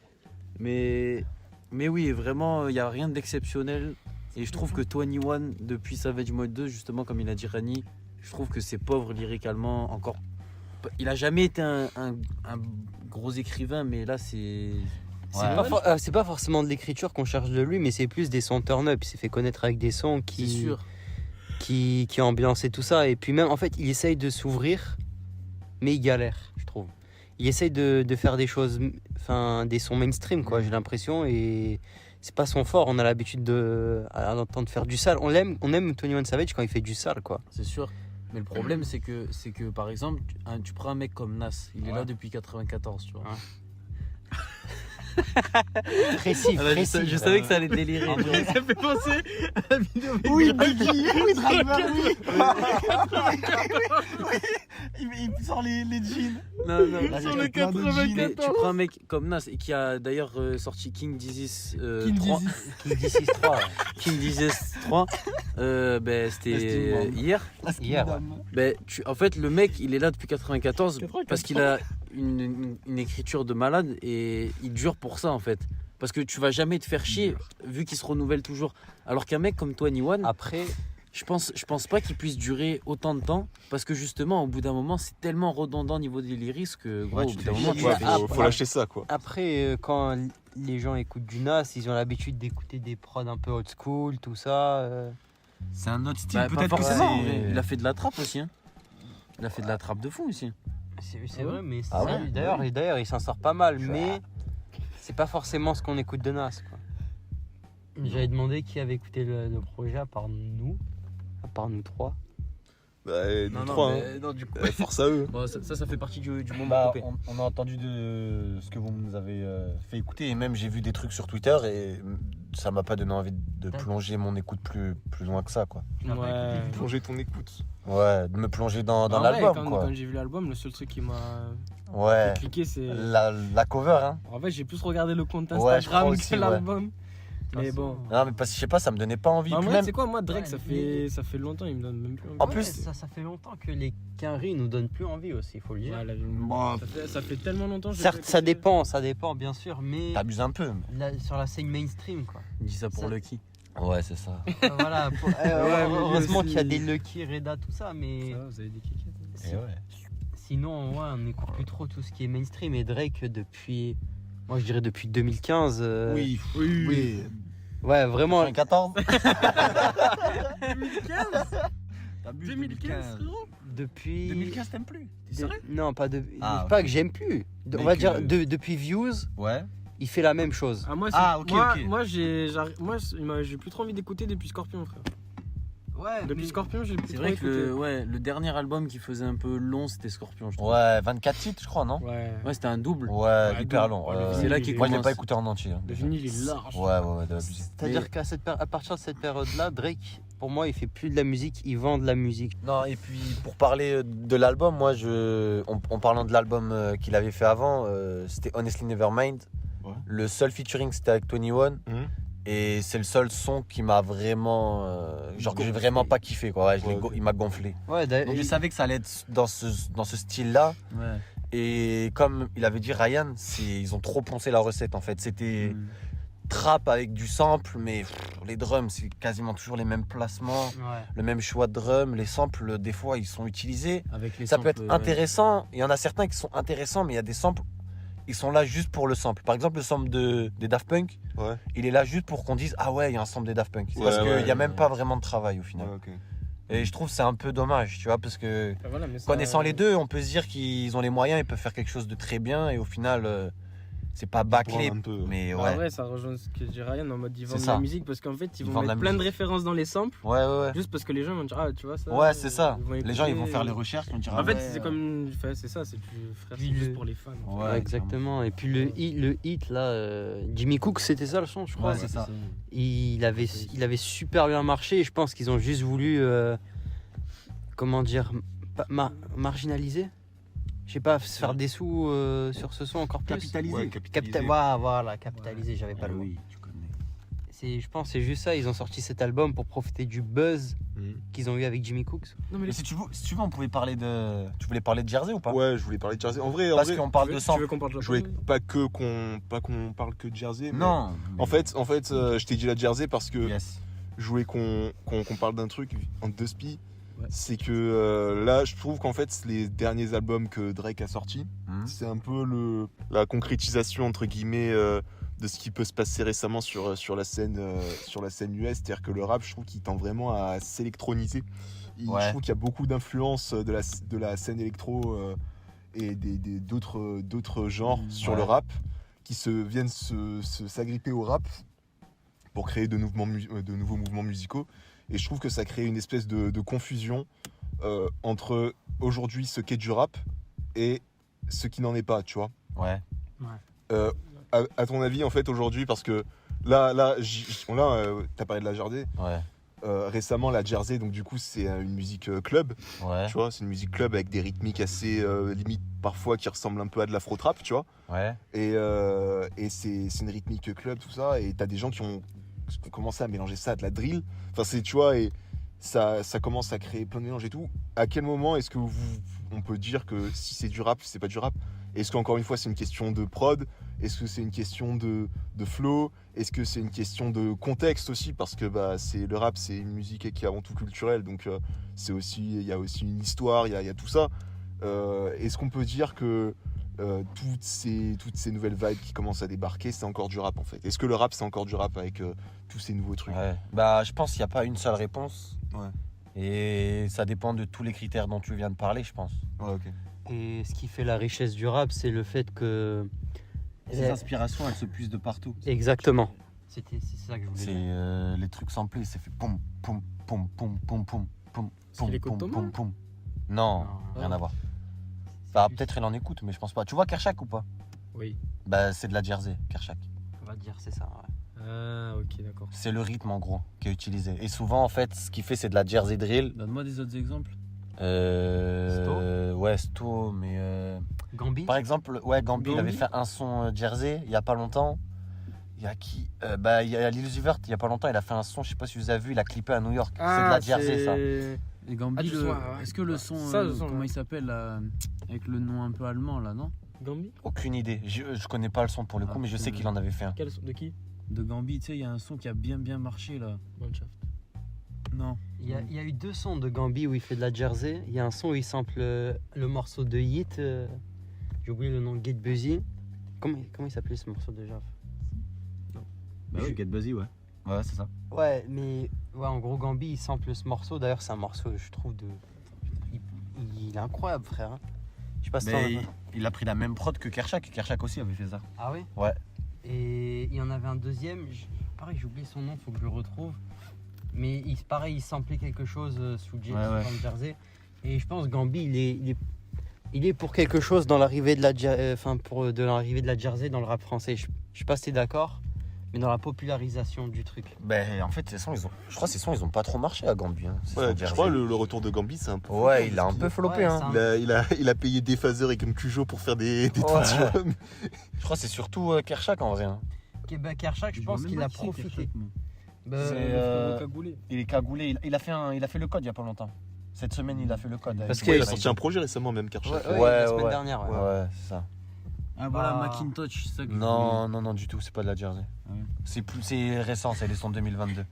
[SPEAKER 1] Mais oui, vraiment, il n'y a rien d'exceptionnel. Et je trouve que 21, depuis Savage Mode 2, justement, comme il a dit Rani, je trouve que c'est pauvre lyricalement. Encore. Il a jamais été un gros écrivain, mais là, c'est.
[SPEAKER 4] C'est pas forcément de l'écriture qu'on cherche de lui, mais c'est plus des sons turn-up. Il s'est fait connaître avec des sons
[SPEAKER 1] C'est sûr.
[SPEAKER 4] qui ambiancent et tout ça. Et puis même, en fait, il essaye de s'ouvrir, mais il galère, je trouve. Il essaye de faire des choses, enfin, des sons mainstream, quoi, j'ai l'impression. Et c'est pas son fort. On a l'habitude d'entendre faire du sale. On aime 21 Savage quand il fait du sale, quoi.
[SPEAKER 1] C'est sûr. Mais le problème, c'est que par exemple, tu prends un mec comme Nas, il est là depuis 94, tu vois.
[SPEAKER 4] Précis,
[SPEAKER 1] Ah bah,
[SPEAKER 4] précis.
[SPEAKER 1] je savais que ça allait délirer. tu vois.
[SPEAKER 3] Ça fait penser à la vidéo.
[SPEAKER 5] Oui, Biggie, oui, Driver, oui. Il sort les jeans.
[SPEAKER 1] Non, non.
[SPEAKER 5] Là,
[SPEAKER 3] Sur
[SPEAKER 5] il y a
[SPEAKER 3] le
[SPEAKER 5] plein de jeans.
[SPEAKER 1] Mais tu
[SPEAKER 3] 94.
[SPEAKER 1] prends un mec comme Nas et qui a d'ailleurs sorti King Disease
[SPEAKER 3] King
[SPEAKER 1] 3.
[SPEAKER 3] Disease.
[SPEAKER 4] King Disease 3.
[SPEAKER 1] King Disease 3. C'était hier.
[SPEAKER 4] Hier, ouais.
[SPEAKER 1] En fait, le mec, il est là depuis 94 parce qu'il a une écriture de malade et il dure pour ça en fait. Parce que tu vas jamais te faire chier vu qu'il se renouvelle toujours. Alors qu'un mec comme 21,
[SPEAKER 4] Après,
[SPEAKER 1] je pense pas qu'il puisse durer autant de temps parce que justement, au bout d'un moment, c'est tellement redondant au niveau des lyrics que gros,
[SPEAKER 5] Ouais,
[SPEAKER 1] au
[SPEAKER 5] tu
[SPEAKER 1] bout
[SPEAKER 5] te
[SPEAKER 1] d'un
[SPEAKER 5] fais
[SPEAKER 1] moment,
[SPEAKER 5] chier.
[SPEAKER 1] tu
[SPEAKER 2] Ouais,
[SPEAKER 1] te fais chier.
[SPEAKER 2] faut lâcher ça, quoi.
[SPEAKER 4] Après, quand les gens écoutent du Nas, ils ont l'habitude d'écouter des prods un peu old school, tout ça.
[SPEAKER 5] C'est un autre style,
[SPEAKER 1] Bah, pas
[SPEAKER 5] peut-être que
[SPEAKER 1] forcément, en vrai.
[SPEAKER 5] c'est.
[SPEAKER 1] Il a fait de la trappe aussi. Hein. Il a fait de la trappe de fou aussi.
[SPEAKER 4] C'est vrai, mais
[SPEAKER 5] Ah
[SPEAKER 4] ça,
[SPEAKER 5] ouais.
[SPEAKER 4] d'ailleurs, il s'en sort pas mal, mais c'est pas forcément ce qu'on écoute de Nas, quoi. J'avais demandé qui avait écouté le projet à part nous trois.
[SPEAKER 2] Bah, nous
[SPEAKER 1] Non,
[SPEAKER 2] trois, hein.
[SPEAKER 1] mais, non, du coup.
[SPEAKER 2] Ouais, force à eux.
[SPEAKER 1] Bon, ça fait partie du moment
[SPEAKER 5] Bah,
[SPEAKER 1] coupé.
[SPEAKER 5] on a entendu de ce que vous nous avez fait écouter et même j'ai vu des trucs sur Twitter et ça m'a pas donné envie de plonger mon écoute plus loin que ça quoi.
[SPEAKER 3] Ouais.
[SPEAKER 2] Plonger ton écoute.
[SPEAKER 5] Ouais, de me plonger dans
[SPEAKER 3] En vrai,
[SPEAKER 5] l'album quoi.
[SPEAKER 3] Quand j'ai vu l'album, le seul truc qui m'a
[SPEAKER 5] Ouais,
[SPEAKER 3] cliqué, c'est.
[SPEAKER 5] la cover hein.
[SPEAKER 3] En fait, j'ai plus regardé le compte
[SPEAKER 5] Ouais, je
[SPEAKER 3] Instagram
[SPEAKER 5] crois
[SPEAKER 3] que
[SPEAKER 5] aussi, ouais.
[SPEAKER 3] l'album. Mais bon.
[SPEAKER 5] Non mais parce que je sais pas, ça me donnait pas envie.
[SPEAKER 3] En
[SPEAKER 5] Puis
[SPEAKER 3] vrai,
[SPEAKER 5] même-
[SPEAKER 3] c'est quoi, moi, Drake,
[SPEAKER 4] Ouais,
[SPEAKER 3] ça fait longtemps, il me donne même plus envie.
[SPEAKER 5] En
[SPEAKER 4] Ouais,
[SPEAKER 5] plus-
[SPEAKER 4] ça fait longtemps que les quinries nous donnent plus envie aussi, il faut le dire.
[SPEAKER 3] Ouais,
[SPEAKER 5] Bon,
[SPEAKER 3] ça fait tellement longtemps que j'ai
[SPEAKER 4] Certes,
[SPEAKER 3] pas
[SPEAKER 4] ça
[SPEAKER 3] écouté.
[SPEAKER 4] dépend bien sûr, mais
[SPEAKER 5] t'abuses un peu.
[SPEAKER 4] sur la scène mainstream, quoi.
[SPEAKER 1] Il dit ça pour
[SPEAKER 4] Ça-
[SPEAKER 1] Lucky.
[SPEAKER 5] Ouais, c'est ça.
[SPEAKER 4] Voilà,
[SPEAKER 3] mais
[SPEAKER 4] heureusement
[SPEAKER 3] aussi-
[SPEAKER 4] qu'il y a des Lucky, Reda, tout ça, mais
[SPEAKER 3] Ça va, vous avez des kékettes.
[SPEAKER 5] Et ouais.
[SPEAKER 4] sinon, ouais, on n'écoute plus trop tout ce qui est mainstream. Et Drake, depuis, moi je dirais depuis 2015.
[SPEAKER 5] Oui.
[SPEAKER 4] Ouais, vraiment.
[SPEAKER 5] 2014.
[SPEAKER 3] 2015, frérot.
[SPEAKER 4] Depuis.
[SPEAKER 5] 2015 t'aimes plus. T'es sérieux?
[SPEAKER 4] Non, pas
[SPEAKER 5] Ah,
[SPEAKER 4] pas
[SPEAKER 5] ok.
[SPEAKER 4] que j'aime plus. On
[SPEAKER 5] Mais
[SPEAKER 4] va
[SPEAKER 5] que-
[SPEAKER 4] dire depuis Views,
[SPEAKER 5] Ouais.
[SPEAKER 4] il fait la même chose.
[SPEAKER 3] Ah, moi,
[SPEAKER 5] ok,
[SPEAKER 3] moi,
[SPEAKER 5] ok.
[SPEAKER 3] j'ai plus trop envie d'écouter depuis Scorpion, frère.
[SPEAKER 1] Ouais,
[SPEAKER 3] Depuis Scorpion, j'ai plus
[SPEAKER 1] c'est
[SPEAKER 3] trop
[SPEAKER 1] vrai que
[SPEAKER 3] écouté.
[SPEAKER 1] le dernier album qui faisait un peu long, c'était Scorpion, je trouve.
[SPEAKER 5] Ouais, 24 titres, je crois, non?
[SPEAKER 3] Ouais.
[SPEAKER 1] Ouais, c'était un double.
[SPEAKER 5] Ouais, hyper
[SPEAKER 3] donc,
[SPEAKER 5] long.
[SPEAKER 1] c'est là qu'il
[SPEAKER 5] Moi, je l'ai
[SPEAKER 1] commence.
[SPEAKER 5] pas écouté en entier. hein,
[SPEAKER 3] Le
[SPEAKER 5] déjà.
[SPEAKER 3] vinyle est large.
[SPEAKER 5] Ouais, de la musique.
[SPEAKER 4] C'est-à-dire qu'à partir de cette période-là, Drake, pour moi, il fait plus de la musique, il vend de la musique.
[SPEAKER 5] Non, et puis pour parler de l'album, moi, en parlant de l'album qu'il avait fait avant, c'était Honestly Nevermind.
[SPEAKER 2] Ouais.
[SPEAKER 5] Le seul featuring, c'était avec 21.
[SPEAKER 2] Mhm.
[SPEAKER 5] Et c'est le seul son qui m'a vraiment. Genre que j'ai vraiment pas kiffé, quoi. Ouais,
[SPEAKER 2] Ouais,
[SPEAKER 5] il m'a gonflé.
[SPEAKER 4] Ouais,
[SPEAKER 5] Donc je savais que ça allait être dans ce style-là.
[SPEAKER 1] Ouais.
[SPEAKER 5] Et comme il avait dit Ryan, ils ont trop poncé la recette en fait. C'était trap avec du sample, mais les drums, c'est quasiment toujours les mêmes placements,
[SPEAKER 4] Ouais.
[SPEAKER 5] le même choix de drums. Les samples, des fois, ils sont utilisés.
[SPEAKER 1] Avec les
[SPEAKER 5] Ça peut être
[SPEAKER 1] samples,
[SPEAKER 5] intéressant. Il y en a certains qui sont intéressants, mais il y a des samples, ils sont là juste pour le sample. Par exemple, le sample des Daft Punk,
[SPEAKER 2] Ouais.
[SPEAKER 5] il est là juste pour qu'on dise ah ouais, il y a un sample des Daft Punk.
[SPEAKER 2] Ouais,
[SPEAKER 5] Parce qu'il
[SPEAKER 2] ouais,
[SPEAKER 5] n'y a même pas vraiment de travail au final.
[SPEAKER 2] Ouais, ok.
[SPEAKER 5] Et je trouve que c'est un peu dommage, tu vois, parce que
[SPEAKER 3] Ah, voilà, mais ça-
[SPEAKER 5] connaissant les deux, on peut se dire qu'ils ont les moyens, ils peuvent faire quelque chose de très bien, et au final, c'est pas bâclé,
[SPEAKER 2] Un peu.
[SPEAKER 5] mais
[SPEAKER 3] Bah,
[SPEAKER 5] ouais.
[SPEAKER 3] ouais, ça rejoint ce que dit Ryan en mode ils
[SPEAKER 5] C'est
[SPEAKER 3] vendent de
[SPEAKER 5] ça.
[SPEAKER 3] la musique parce qu'en fait ils
[SPEAKER 5] Ils
[SPEAKER 3] vont
[SPEAKER 5] vendent la
[SPEAKER 3] mettre plein de
[SPEAKER 5] musique.
[SPEAKER 3] références dans les samples
[SPEAKER 5] Ouais.
[SPEAKER 3] juste parce que les gens vont dire ah tu vois ça.
[SPEAKER 5] Ouais, c'est ça.
[SPEAKER 3] vont
[SPEAKER 5] Les gens, ils vont
[SPEAKER 3] écouter.
[SPEAKER 5] faire les recherches, ils vont dire
[SPEAKER 3] En
[SPEAKER 5] ah
[SPEAKER 3] fait
[SPEAKER 5] ouais,
[SPEAKER 3] c'est comme enfin, c'est ça, c'est plus frère,
[SPEAKER 4] Puis
[SPEAKER 3] c'est juste
[SPEAKER 4] le-
[SPEAKER 3] pour les fans.
[SPEAKER 5] Ouais,
[SPEAKER 4] exactement. Et puis le hit là, Jimmy Cook, c'était ça le son, je crois.
[SPEAKER 5] Ouais, c'est ça.
[SPEAKER 4] Il avait super bien marché et je pense qu'ils ont juste voulu, comment dire, marginaliser. Je sais pas, se faire des sous sur ce son encore plus.
[SPEAKER 5] Capitaliser.
[SPEAKER 2] Ouais, capitaliser.
[SPEAKER 4] Voilà, capitaliser, j'avais pas le mot.
[SPEAKER 1] oui, tu connais.
[SPEAKER 4] Je pense que c'est juste ça, ils ont sorti cet album pour profiter du buzz
[SPEAKER 2] Mhm.
[SPEAKER 4] qu'ils ont eu avec Jimmy Cooks.
[SPEAKER 3] Non mais
[SPEAKER 5] Mais si tu veux, on pouvait parler de. Tu voulais parler de Jersey ou pas?
[SPEAKER 2] Ouais, je voulais parler de Jersey. En vrai,
[SPEAKER 5] Parce qu'on parle de
[SPEAKER 3] tu
[SPEAKER 5] sample.
[SPEAKER 3] veux qu'on parle de
[SPEAKER 2] je voulais pas qu'on parle que de Jersey. mais-
[SPEAKER 5] Non.
[SPEAKER 2] En fait, je t'ai dit la Jersey parce que
[SPEAKER 5] Yes.
[SPEAKER 2] je voulais qu'on parle d'un truc en deux spi.
[SPEAKER 3] Ouais.
[SPEAKER 2] C'est que là, je trouve qu'en fait, les derniers albums que Drake a sortis,
[SPEAKER 5] Mhm.
[SPEAKER 2] c'est un peu la concrétisation entre guillemets de ce qui peut se passer récemment sur la scène US. C'est-à-dire que le rap, je trouve qu'il tend vraiment à s'électroniser.
[SPEAKER 5] Ouais.
[SPEAKER 2] Je trouve qu'il y a beaucoup d'influence de la scène électro et d'autres genres sur le
[SPEAKER 5] Ouais.
[SPEAKER 2] rap qui viennent s'agripper au rap pour créer de nouveaux mouvements musicaux. Et je trouve que ça crée une espèce de confusion entre aujourd'hui ce qu'est du rap et ce qui n'en est pas, tu vois.
[SPEAKER 5] Ouais.
[SPEAKER 2] À ton avis, en fait, aujourd'hui, parce que là t'as parlé de la Jersey.
[SPEAKER 5] Ouais.
[SPEAKER 2] Récemment, la Jersey, donc du coup, c'est une musique club,
[SPEAKER 5] Ouais.
[SPEAKER 2] tu vois. C'est une musique club avec des rythmiques assez limite parfois qui ressemblent un peu à de l'afro-trap, tu vois.
[SPEAKER 5] Ouais.
[SPEAKER 2] Et c'est une rythmique club, tout ça. Et t'as des gens qui ont commencé à mélanger ça à de la drill. Enfin, tu vois, et ça commence à créer plein de mélanges et tout. À quel moment est-ce que on peut dire que si c'est du rap, c'est pas du rap? Est-ce qu'encore une fois, c'est une question de prod? Est-ce que c'est une question de flow? Est-ce que c'est une question de contexte aussi? Parce que le rap, c'est une musique qui est avant tout culturelle. Donc, il y a aussi une histoire, il y a tout ça. Est-ce qu'on peut dire que toutes ces nouvelles vibes qui commencent à débarquer, c'est encore du rap en fait? Est-ce que le rap, c'est encore du rap avec tous ces nouveaux trucs?
[SPEAKER 5] Ouais. Bah, je pense qu'il n'y a pas une seule réponse.
[SPEAKER 2] Ouais.
[SPEAKER 5] Et ça dépend de tous les critères dont tu viens de parler, je pense.
[SPEAKER 2] Ouais, ok.
[SPEAKER 4] Et ce qui fait la richesse du rap, c'est le fait que.
[SPEAKER 5] Ces inspirations, elles se puisent de partout.
[SPEAKER 4] Exactement. C'est ça que je voulais
[SPEAKER 5] C'est
[SPEAKER 4] dire.
[SPEAKER 5] les trucs samplés, c'est fait pom pom pom pom pom pom pom
[SPEAKER 3] qu'il
[SPEAKER 5] pom
[SPEAKER 3] écoute
[SPEAKER 5] pom
[SPEAKER 3] Thomas
[SPEAKER 5] pom pom. Non, rien à voir. Bah peut-être il en écoute, mais je pense pas. Tu vois Kershak ou pas?
[SPEAKER 3] Oui.
[SPEAKER 5] Bah c'est de la Jersey, Kershak.
[SPEAKER 4] On va dire, c'est ça. Ouais.
[SPEAKER 3] Ah ok d'accord.
[SPEAKER 5] C'est le rythme en gros qui est utilisé. Et souvent en fait, ce qu'il fait, c'est de la Jersey drill.
[SPEAKER 1] Donne-moi des autres exemples.
[SPEAKER 5] Ouais, Sto, mais
[SPEAKER 4] Gambi.
[SPEAKER 5] par exemple, ouais, Gambi, il avait
[SPEAKER 3] Gambi.
[SPEAKER 5] fait un son Jersey il y a pas longtemps. Il y a qui? Il y a Lil Uzi Vert, il y a pas longtemps, il a fait un son, je sais pas si vous avez vu, il a clippé à New York. c'est de la Jersey ça.
[SPEAKER 1] Et Gambi,
[SPEAKER 3] Ah, du son, ouais.
[SPEAKER 1] est-ce que le son,
[SPEAKER 3] Ça, le son,
[SPEAKER 1] comment
[SPEAKER 3] ouais.
[SPEAKER 1] il s'appelle là, avec le nom un peu allemand là, non?
[SPEAKER 3] Gambi.
[SPEAKER 5] Aucune idée. Je connais pas le son pour le coup, mais je sais qu'il en avait fait un.
[SPEAKER 3] De qui?
[SPEAKER 1] De Gambi, tu sais, il y a un son qui a bien marché là.
[SPEAKER 3] Mannschaft.
[SPEAKER 1] Non.
[SPEAKER 4] Il y a eu 2 sons de Gambi où il fait de la Jersey. Il y a un son où il sample le morceau de Yeet. J'ai oublié le nom, Get Busy. Comment il s'appelait ce morceau déjà?
[SPEAKER 1] Bah oui, Get Busy, ouais.
[SPEAKER 5] Ouais, c'est ça.
[SPEAKER 4] Ouais, mais ouais, en gros, Gambi il sample ce morceau. D'ailleurs, c'est un morceau, je trouve, il est incroyable, frère. Je sais pas si
[SPEAKER 5] Mais il a pris la même prod que Kershak. Kershak aussi avait fait ça.
[SPEAKER 4] Ah oui?
[SPEAKER 5] Ouais.
[SPEAKER 4] Et il y en avait un deuxième, pareil, j'ai oublié son nom, faut que je le retrouve. Mais pareil, il samplait quelque chose sous dans le jersey. Et je pense Gambi, il est pour quelque chose dans l'arrivée de la jersey dans le rap français. Je sais pas si t'es d'accord, mais dans la popularisation du truc.
[SPEAKER 5] Ben, en fait, je crois que ces sons, ils ont pas trop marché à Gambi. Hein,
[SPEAKER 2] Ouais, je crois le retour de Gambi, c'est un peu.
[SPEAKER 5] Ouais, il a un peu floppé.
[SPEAKER 4] Ouais,
[SPEAKER 5] Hein.
[SPEAKER 2] Il a payé des phaseurs et comme Cujo pour faire des tentures.
[SPEAKER 5] Je crois que c'est surtout Kershak en vrai. Hein.
[SPEAKER 4] Kershak, je pense qu'il a profité.
[SPEAKER 5] Il est cagoulé. Il a fait le code il y a pas longtemps. Cette semaine, il a fait le code.
[SPEAKER 4] Parce
[SPEAKER 2] Il a sorti un projet récemment, même Kershak.
[SPEAKER 4] La semaine dernière.
[SPEAKER 5] Ouais, c'est ça.
[SPEAKER 3] Ah voilà, Macintosh, c'est ça que
[SPEAKER 5] Non, du tout, c'est pas de la Jersey.
[SPEAKER 3] Ah ouais.
[SPEAKER 5] C'est récent, c'est les sons 2022.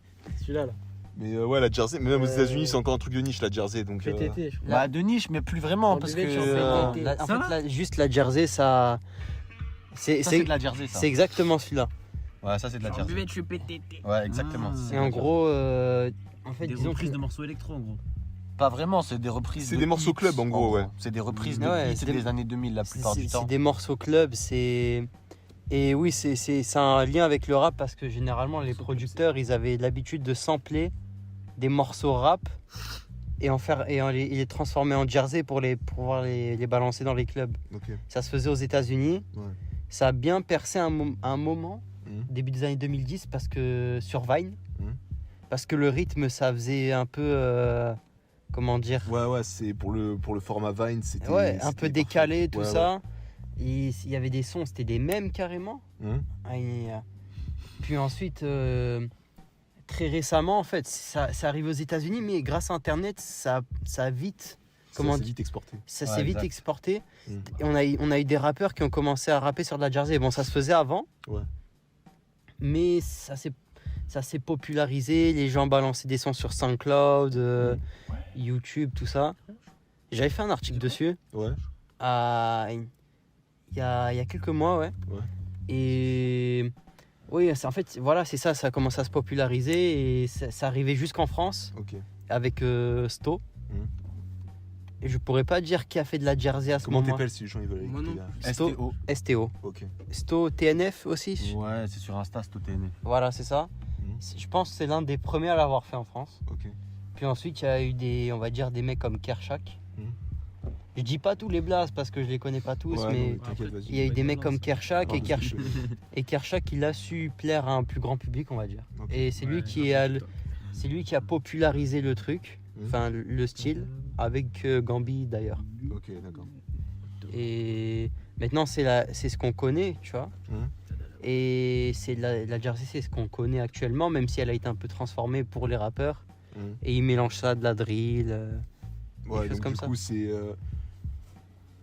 [SPEAKER 3] Celui-là, là.
[SPEAKER 2] Mais ouais, la Jersey, mais même aux États-Unis, c'est encore un truc de niche, la Jersey. Donc,
[SPEAKER 3] PTT, je crois.
[SPEAKER 5] Bah, de niche, mais plus vraiment. Parce que.
[SPEAKER 4] En fait, juste la jersey, ça.
[SPEAKER 5] C'est de la Jersey, ça.
[SPEAKER 4] C'est exactement celui-là.
[SPEAKER 5] Ouais, ça, c'est de la Jersey.
[SPEAKER 3] Je suis PTT.
[SPEAKER 5] Ouais, exactement.
[SPEAKER 3] Ah.
[SPEAKER 5] C'est
[SPEAKER 4] Et
[SPEAKER 5] de
[SPEAKER 4] en
[SPEAKER 5] la
[SPEAKER 4] gros, en fait,
[SPEAKER 3] Des
[SPEAKER 4] disons
[SPEAKER 3] reprises
[SPEAKER 4] que-
[SPEAKER 3] de morceaux électro, en gros.
[SPEAKER 5] Pas vraiment, c'est des reprises.
[SPEAKER 2] C'est
[SPEAKER 5] de
[SPEAKER 2] des morceaux
[SPEAKER 5] hits,
[SPEAKER 2] club, en gros, ouais.
[SPEAKER 5] C'est des reprises de
[SPEAKER 4] Ouais,
[SPEAKER 5] hits
[SPEAKER 4] c'est
[SPEAKER 5] des années 2000 la plupart du temps.
[SPEAKER 4] C'est des morceaux club, et oui, c'est un lien avec le rap parce que généralement les producteurs, ils avaient l'habitude de sampler des morceaux rap et les transformer en jersey pour pouvoir les balancer dans les clubs.
[SPEAKER 2] Ok.
[SPEAKER 4] Ça se faisait aux États-Unis.
[SPEAKER 2] Ouais.
[SPEAKER 4] Ça a bien percé un moment,
[SPEAKER 2] Mhm.
[SPEAKER 4] début des années 2010, parce que sur Vine,
[SPEAKER 2] Mhm.
[SPEAKER 4] parce que le rythme, ça faisait un peu, comment dire,
[SPEAKER 2] Ouais, c'est pour le format Vine, c'était.
[SPEAKER 4] un
[SPEAKER 2] c'était
[SPEAKER 4] peu décalé,
[SPEAKER 2] parfait.
[SPEAKER 4] tout
[SPEAKER 2] Ouais,
[SPEAKER 4] ça. Il y avait des sons, c'était des mêmes carrément.
[SPEAKER 2] ouais. Mhm.
[SPEAKER 4] Puis ensuite, très récemment, en fait, ça arrive aux États-Unis, mais grâce à Internet, ça a vite. Comment
[SPEAKER 2] Ça s'est
[SPEAKER 4] dire,
[SPEAKER 2] vite exporté.
[SPEAKER 4] ça
[SPEAKER 5] Ouais,
[SPEAKER 4] s'est vite
[SPEAKER 5] exact.
[SPEAKER 4] exporté.
[SPEAKER 2] Mm.
[SPEAKER 4] Et on a eu des rappeurs qui ont commencé à rapper sur de la jersey. Bon, ça se faisait avant.
[SPEAKER 2] Ouais.
[SPEAKER 4] Mais ça s'est popularisé. Les gens balançaient des sons sur SoundCloud, YouTube, tout ça. J'avais fait un article dessus
[SPEAKER 2] Ouais.
[SPEAKER 4] il y a quelques mois, ouais.
[SPEAKER 2] Ouais.
[SPEAKER 4] Et oui, en fait, voilà, c'est ça. Ça a commencé à se populariser et ça arrivait jusqu'en France
[SPEAKER 2] Ok.
[SPEAKER 4] avec Sto.
[SPEAKER 2] Mm.
[SPEAKER 4] Et je pourrais pas dire qui a fait de la jersey à ce
[SPEAKER 2] Comment
[SPEAKER 4] moment.
[SPEAKER 2] t'appelles si les gens ils veulent
[SPEAKER 3] Moi
[SPEAKER 2] écouter
[SPEAKER 3] non
[SPEAKER 2] là
[SPEAKER 4] Sto. STO.
[SPEAKER 2] Ok.
[SPEAKER 4] Sto TNF aussi.
[SPEAKER 5] Ouais, c'est sur Insta, c'est tout TNF.
[SPEAKER 4] Voilà, c'est ça.
[SPEAKER 2] Mhm.
[SPEAKER 4] Je pense que c'est l'un des premiers à l'avoir fait en France.
[SPEAKER 2] Ok.
[SPEAKER 4] Puis ensuite, il y a eu on va dire, des mecs comme Kershak.
[SPEAKER 2] Mhm.
[SPEAKER 4] Je dis pas tous les blasts parce que je les connais pas tous,
[SPEAKER 2] Ouais,
[SPEAKER 4] mais
[SPEAKER 2] non, mais t'inquiète, vas-y.
[SPEAKER 4] il y a eu des mecs comme Kershak et
[SPEAKER 2] Pardon,
[SPEAKER 4] et Kershak, il a su plaire à un plus grand public, on va dire.
[SPEAKER 2] Ok.
[SPEAKER 4] Et c'est lui c'est lui qui a popularisé le truc,
[SPEAKER 2] Mhm.
[SPEAKER 4] enfin le style, avec Gambi d'ailleurs.
[SPEAKER 2] Ok, d'accord.
[SPEAKER 4] Et maintenant, c'est ce qu'on connaît, tu vois.
[SPEAKER 2] Mhm.
[SPEAKER 4] Et c'est la jersey, c'est ce qu'on connaît actuellement, même si elle a été un peu transformée pour les rappeurs.
[SPEAKER 2] Mhm.
[SPEAKER 4] Et ils mélangent ça de la drill.
[SPEAKER 2] Ouais,
[SPEAKER 4] choses
[SPEAKER 2] donc
[SPEAKER 4] comme
[SPEAKER 2] du
[SPEAKER 4] ça.
[SPEAKER 2] coup, c'est.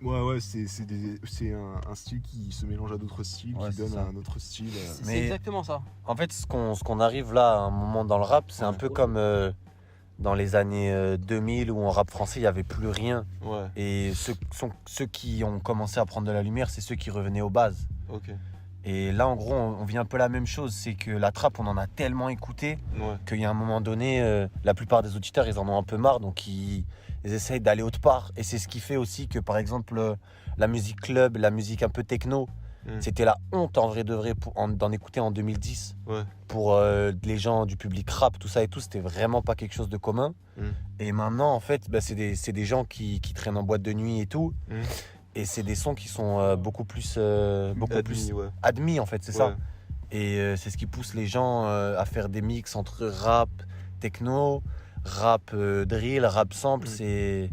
[SPEAKER 2] Ouais, c'est un style qui se mélange à d'autres styles,
[SPEAKER 5] Ouais,
[SPEAKER 2] qui
[SPEAKER 5] c'est
[SPEAKER 2] donne
[SPEAKER 5] ça.
[SPEAKER 2] un autre style.
[SPEAKER 4] C'est
[SPEAKER 5] Mais-
[SPEAKER 4] exactement ça.
[SPEAKER 5] En fait, ce qu'on arrive là à un moment dans le rap, c'est un
[SPEAKER 2] Ouais.
[SPEAKER 5] peu comme dans les années 2000 où en rap français, il n'y avait plus rien.
[SPEAKER 2] Ouais,
[SPEAKER 5] Et ceux qui ont commencé à prendre de la lumière, c'est ceux qui revenaient aux bases.
[SPEAKER 2] ok.
[SPEAKER 5] Et là, en gros, on vit un peu la même chose. C'est que la trappe, on en a tellement écouté
[SPEAKER 2] Ouais,
[SPEAKER 5] qu'il y a un moment donné, la plupart des auditeurs, ils en ont un peu marre. Donc, ils essayent d'aller autre part. Et c'est ce qui fait aussi que, par exemple, la musique club, la musique un peu techno, c'était la honte en vrai de vrai d'en écouter en 2010.
[SPEAKER 2] ouais.
[SPEAKER 5] Pour les gens du public rap, tout ça et tout, c'était vraiment pas quelque chose de commun. Et maintenant, en fait, c'est des gens qui traînent en boîte de nuit et tout.
[SPEAKER 2] Mm.
[SPEAKER 5] Et c'est des sons qui sont beaucoup plus
[SPEAKER 2] Admis, ouais.
[SPEAKER 5] admis, en fait, c'est
[SPEAKER 2] Ouais.
[SPEAKER 5] ça. Et c'est ce qui pousse les gens à faire des mix entre rap, techno, rap drill, rap sample. C'est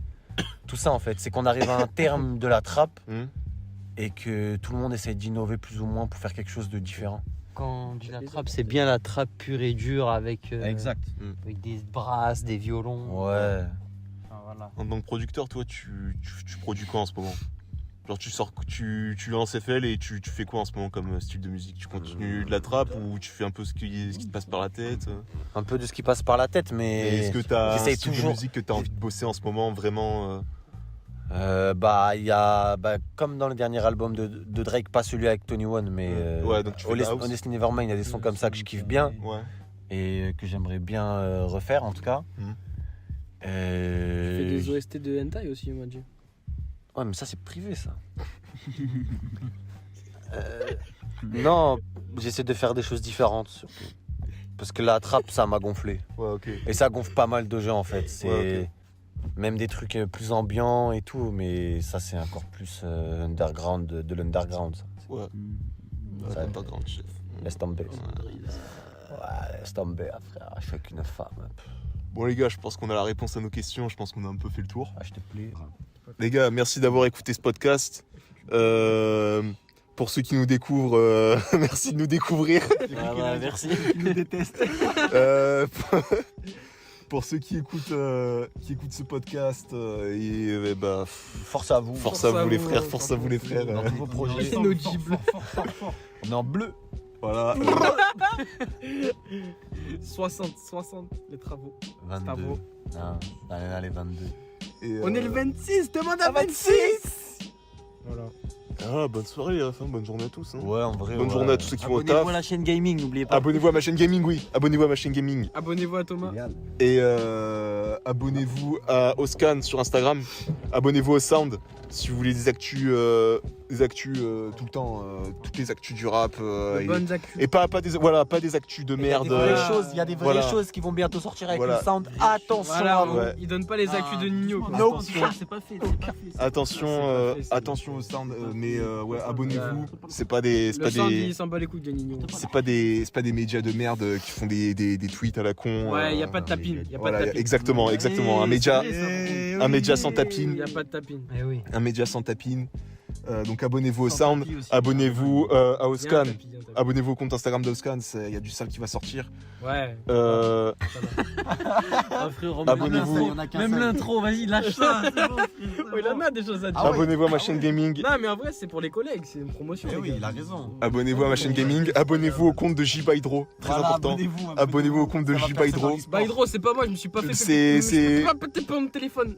[SPEAKER 5] tout ça, en fait. C'est qu'on arrive à un terme de la trappe
[SPEAKER 2] Mm.
[SPEAKER 5] et que tout le monde essaie d'innover plus ou moins pour faire quelque chose de différent.
[SPEAKER 4] Quand on dit la trappe, c'est bien la trappe pure et dure avec, avec des brasses, des violons.
[SPEAKER 5] Ouais.
[SPEAKER 4] Enfin, voilà.
[SPEAKER 2] En tant que producteur, toi, tu produis quoi en ce moment? Genre, tu lances FL et tu fais quoi en ce moment comme style de musique? Tu continues de la trappe ou tu fais un peu ce qui te passe par la tête?
[SPEAKER 5] Un peu de ce qui passe par la tête,
[SPEAKER 2] Et
[SPEAKER 5] mais
[SPEAKER 2] est-ce que tu as un
[SPEAKER 5] j'essaye
[SPEAKER 2] style de
[SPEAKER 5] toujours.
[SPEAKER 2] musique que tu as envie de bosser en ce moment vraiment
[SPEAKER 5] Il y a, comme dans le dernier album de Drake, pas celui avec Tony One, mais
[SPEAKER 2] Ouais, donc tu fais de la house.
[SPEAKER 5] Honestly Nevermind, il y a des sons comme ça que je kiffe bien
[SPEAKER 2] Ouais.
[SPEAKER 5] et que j'aimerais bien refaire en tout cas.
[SPEAKER 2] Mhm.
[SPEAKER 3] Tu fais des OST de hentai aussi, il m'a dit.
[SPEAKER 5] Ouais, mais ça c'est privé ça. Non, j'essaie de faire des choses différentes surtout. Parce que la trappe, ça m'a gonflé.
[SPEAKER 2] Ouais, ok.
[SPEAKER 5] Et ça gonfle pas mal de gens en fait. C'est
[SPEAKER 2] Ouais,
[SPEAKER 5] même des trucs plus ambiants et tout, mais ça c'est encore plus underground de l'underground. Ça.
[SPEAKER 2] Ouais.
[SPEAKER 5] Ça,
[SPEAKER 2] Underground, chef.
[SPEAKER 5] Laisse tomber. Ouais, laisse tomber, frère. Je suis avec une femme.
[SPEAKER 2] Bon les gars, je pense qu'on a la réponse à nos questions. Je pense qu'on a un peu fait le tour.
[SPEAKER 5] Ah, je te plais.
[SPEAKER 2] Les gars, merci d'avoir écouté ce podcast. Pour ceux qui nous découvrent, merci de nous découvrir.
[SPEAKER 1] Merci.
[SPEAKER 3] Il nous déteste.
[SPEAKER 2] Pour ceux qui écoutent ce podcast,
[SPEAKER 5] Force à vous.
[SPEAKER 2] force à vous les frères, force à vous les frères.
[SPEAKER 5] Dans tous vos projets.
[SPEAKER 3] C'est nos gibles.
[SPEAKER 5] On est en bleu.
[SPEAKER 2] Voilà.
[SPEAKER 3] 60 les travaux.
[SPEAKER 5] 22.
[SPEAKER 3] Bravo.
[SPEAKER 5] Ah, allez, 22.
[SPEAKER 2] Et,
[SPEAKER 3] On est le 26, demande à 26. Voilà.
[SPEAKER 2] Ah, bonne soirée, les refs, hein. Bonne journée à tous. Hein.
[SPEAKER 5] Ouais, en vrai.
[SPEAKER 2] Bonne journée à tous ceux qui vont au
[SPEAKER 1] Abonnez-vous
[SPEAKER 2] taf.
[SPEAKER 1] à la chaîne gaming, n'oubliez pas.
[SPEAKER 2] Abonnez-vous à ma chaîne gaming, oui. Abonnez-vous à ma chaîne gaming.
[SPEAKER 3] Abonnez-vous à Thomas.
[SPEAKER 2] Et abonnez-vous à Oscan sur Instagram. Abonnez-vous au Sound si vous voulez des actus tout le temps, toutes les actus du rap.
[SPEAKER 3] De bonnes actus.
[SPEAKER 2] Et pas des actus de merde.
[SPEAKER 5] Il y a des vraies
[SPEAKER 2] Voilà.
[SPEAKER 5] choses qui vont bientôt sortir avec
[SPEAKER 2] Voilà.
[SPEAKER 5] le sound. Attention
[SPEAKER 3] Voilà,
[SPEAKER 5] à vous.
[SPEAKER 2] Ouais.
[SPEAKER 3] il donne pas les actus de Nino. quoi.
[SPEAKER 5] Non.
[SPEAKER 1] C'est pas fait, c'est pas fait.
[SPEAKER 2] Attention,
[SPEAKER 3] c'est-
[SPEAKER 2] attention au Sound, mais ouais, abonnez-vous. C'est pas des,
[SPEAKER 3] Le sound, il s'en bat les couilles de Nino.
[SPEAKER 2] c'est pas des médias de merde qui font des tweets à la con.
[SPEAKER 3] Ouais, y a pas de tapine. Y a pas
[SPEAKER 2] Voilà,
[SPEAKER 3] de tapine.
[SPEAKER 2] exactement. Un média sans tapine.
[SPEAKER 3] Y a pas de tapine.
[SPEAKER 4] Eh oui.
[SPEAKER 2] Un média sans tapine. Donc abonnez-vous au Sound, abonnez-vous à
[SPEAKER 3] Y a un
[SPEAKER 2] Oscan,
[SPEAKER 3] tapis, y a un tapis.
[SPEAKER 2] abonnez-vous au compte Instagram d'Oscan, il y a du sale qui va sortir.
[SPEAKER 3] Ouais.
[SPEAKER 1] Ah, frérot,
[SPEAKER 2] Abonnez-vous.
[SPEAKER 1] Même l'intro, vas-y, lâche ça. c'est bon, frérot.
[SPEAKER 3] Oh, il en a des choses à dire.
[SPEAKER 2] Abonnez-vous à ma chaîne gaming,
[SPEAKER 3] Non, mais en vrai, c'est pour les collègues, c'est une promotion. les gars.
[SPEAKER 5] raison.
[SPEAKER 2] abonnez-vous à ma chaîne gaming, abonnez-vous au compte de J Hydro, très important. Abonnez-vous au compte de J Hydro.
[SPEAKER 3] Bah, Hydro, c'est pas moi, je me suis pas fait
[SPEAKER 2] C'est-
[SPEAKER 3] péter. Je peux pas péter mon téléphone.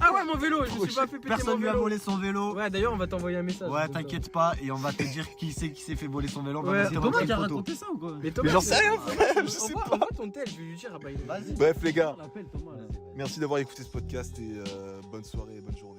[SPEAKER 3] Ah ouais, mon vélo, je me suis pas fait péter mon
[SPEAKER 6] Personne lui a
[SPEAKER 3] vélo.
[SPEAKER 6] volé son vélo.
[SPEAKER 3] Ouais, d'ailleurs, on va t'envoyer un message.
[SPEAKER 6] Ouais,
[SPEAKER 3] Donc,
[SPEAKER 6] t'inquiète pas, et on va te dire qui c'est qui s'est fait voler son vélo. On va
[SPEAKER 3] Ouais.
[SPEAKER 6] te
[SPEAKER 3] C'est
[SPEAKER 6] montrer
[SPEAKER 1] Thomas
[SPEAKER 6] une
[SPEAKER 1] qui a
[SPEAKER 6] photo.
[SPEAKER 1] raconté ça ou quoi
[SPEAKER 3] Mais Thomas,
[SPEAKER 2] Mais j'en sais rien,
[SPEAKER 3] frère,
[SPEAKER 2] je sais
[SPEAKER 3] pas. Envoie ton tel, je vais lui dire. Ah bah, il-
[SPEAKER 6] Vas-y.
[SPEAKER 2] Bref les gars,
[SPEAKER 1] L'appel, Thomas, là.
[SPEAKER 2] merci d'avoir écouté ce podcast et bonne soirée, bonne journée.